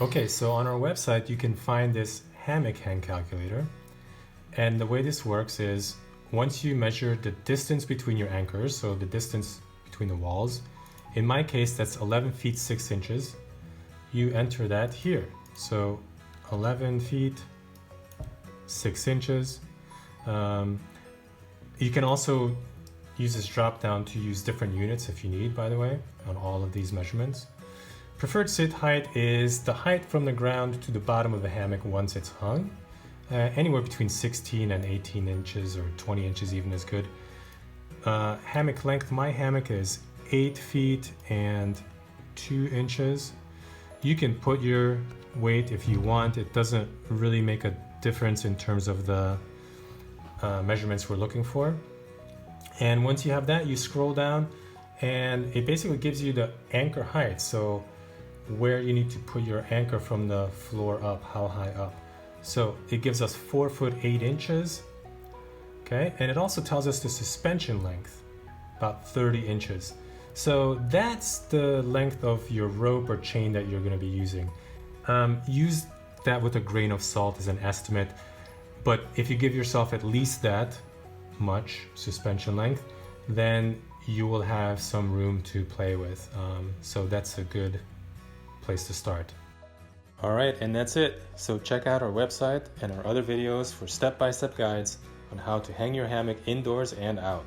Okay, so on our website you can find this Hammock Hang Calculator, and the way this works is once you measure the distance between your anchors, so the distance between the walls, in my case that's 11 feet 6 inches, you enter that here. So 11 feet 6 inches. You can also use this drop down to use different units if you need, by the way, on all of these measurements. Preferred sit height is the height from the ground to the bottom of the hammock once it's hung. Anywhere between 16 and 18 inches or 20 inches even is good. Hammock length, my hammock is 8 feet and 2 inches. You can put your weight if you want. It doesn't really make a difference in terms of the measurements we're looking for. And once you have that, you scroll down and it basically gives you the anchor height. So where you need to put your anchor from the floor up, how high up. So it gives us 4 foot 8 inches. Okay, and it also tells us the suspension length, about 30 inches. So that's the length of your rope or chain that you're going to be using. Use that with a grain of salt as an estimate, but if you give yourself at least that much suspension length, then you will have some room to play with. So that's a good place to start. All right, and that's it. So check out our website and our other videos for step-by-step guides on how to hang your hammock indoors and out.